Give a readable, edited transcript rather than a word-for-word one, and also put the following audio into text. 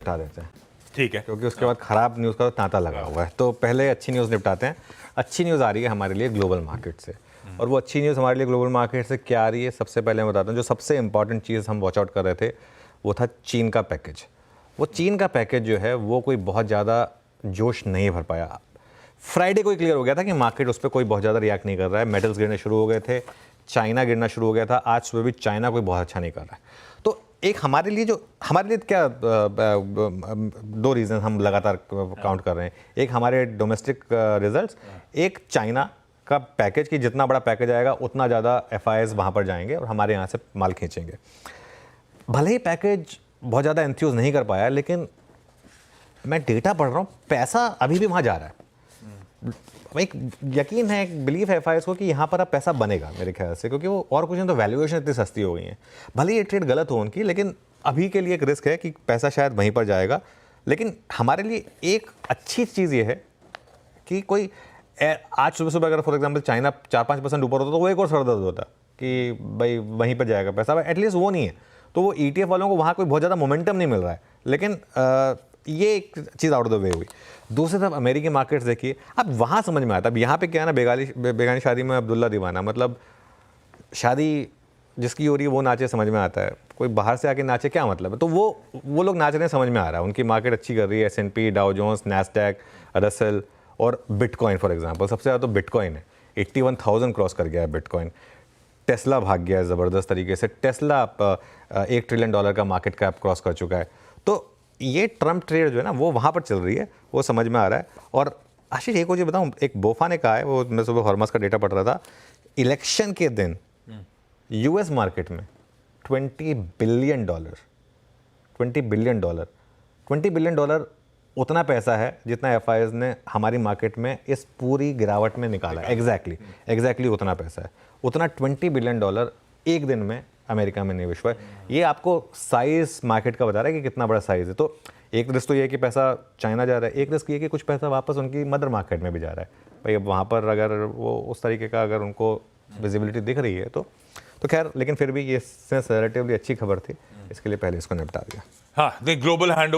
निपटा देते हैं, ठीक है, क्योंकि उसके बाद खराब न्यूज़ का तो तांता लगा हुआ है। तो पहले अच्छी न्यूज़ निपटाते हैं। अच्छी न्यूज़ आ रही है हमारे लिए ग्लोबल मार्केट से, और वो अच्छी न्यूज़ हमारे लिए ग्लोबल मार्केट से क्या आ रही है, सबसे पहले मैं बताता हूँ। जो सबसे इंपॉर्टेंट चीज़ हम वॉच आउट कर रहे थे वो था चीन का पैकेज। वो चीन का पैकेज जो है वो कोई बहुत ज़्यादा जोश नहीं भर पाया। फ्राइडे को ही क्लियर हो गया था कि मार्केट उस पर कोई बहुत ज़्यादा रिएक्ट नहीं कर रहा है। मेटल्स गिरने शुरू हो गए थे, चाइना गिरना शुरू हो गया था। आज सुबह भी चाइना कोई बहुत अच्छा नहीं कर रहा है। तो एक हमारे लिए क्या दो रीज़न हम लगातार काउंट कर रहे हैं। एक हमारे डोमेस्टिक रिजल्ट्स, एक चाइना का पैकेज कि जितना बड़ा पैकेज आएगा उतना ज़्यादा FIIs वहाँ पर जाएंगे और हमारे यहाँ से माल खींचेंगे। भले ही पैकेज बहुत ज़्यादा एंथ्यूज नहीं कर पाया, लेकिन मैं डेटा पढ़ रहा हूँ, पैसा अभी भी वहाँ जा रहा है। एक यकीन है, एक बिलीफ है FIIs को कि यहाँ पर अब पैसा बनेगा मेरे ख्याल से, क्योंकि वो और कुछ नहीं तो वैल्यूएशन इतनी सस्ती हो गई है। भले ये ट्रेड गलत हो उनकी, लेकिन अभी के लिए एक रिस्क है कि पैसा शायद वहीं पर जाएगा। लेकिन हमारे लिए एक अच्छी चीज़ ये है कि कोई आज सुबह सुबह अगर फॉर एग्जांपल चाइना 4-5% ऊपर होता तो वो एक और सरदर्द होता कि भाई वहीं पर जाएगा पैसा। एटलीस्ट वो नहीं है, तो वो ETF वालों को वहाँ कोई बहुत ज़्यादा मोमेंटम नहीं मिल रहा है। लेकिन ये एक चीज़ आउट ऑफ द वे हुई। दूसरी तरफ अमेरिकी मार्केट्स देखिए, अब वहाँ समझ में आता है। अब यहाँ पे क्या है ना, बेगानी शादी में अब्दुल्ला दीवाना, मतलब शादी जिसकी हो रही है वो नाचे, समझ में आता है। कोई बाहर से आके नाचे क्या मतलब है? तो वो लोग नाच रहे हैं, समझ में आ रहा है। उनकी मार्केट अच्छी कर रही है। S&P, Dow Jones, Nasdaq, Russell और बिटकॉइन फॉर एग्जाम्पल। सबसे ज़्यादा तो बिटकॉइन है, 81,000 क्रॉस कर गया है बिटकॉइन। टेस्ला भाग गया है ज़बरदस्त तरीके से। टेस्ला $1 ट्रिलियन का मार्केट कैप क्रॉस कर चुका है। तो ये ट्रम्प ट्रेड जो है ना, वो वहाँ पर चल रही है, वो समझ में आ रहा है। और आशीष, एक मुझे बताऊँ, एक बोफा ने कहा है, वो मैं सुबह हॉर्मस का डेटा पढ़ रहा था, इलेक्शन के दिन US मार्केट में $20 बिलियन, $20 बिलियन उतना पैसा है जितना FIIs ने हमारी मार्केट में इस पूरी गिरावट में निकाला है। एग्जैक्टली उतना पैसा है। उतना $20 बिलियन एक दिन में अमेरिका में निवेश हुआ है। ये आपको साइज मार्केट का बता रहा है कि कितना बड़ा साइज है। तो एक रिस्क तो ये है कि पैसा चाइना जा रहा है, एक रिस्क ये है कि कुछ पैसा वापस उनकी मदर मार्केट में भी जा रहा है। भाई अब वहाँ पर अगर वो उस तरीके का अगर उनको विजिबिलिटी दिख रही है तो खैर, लेकिन फिर भी ये रिलेटिवली अच्छी खबर थी, इसके लिए पहले इसको निपटा दिया। हाँ, ग्लोबल हैंड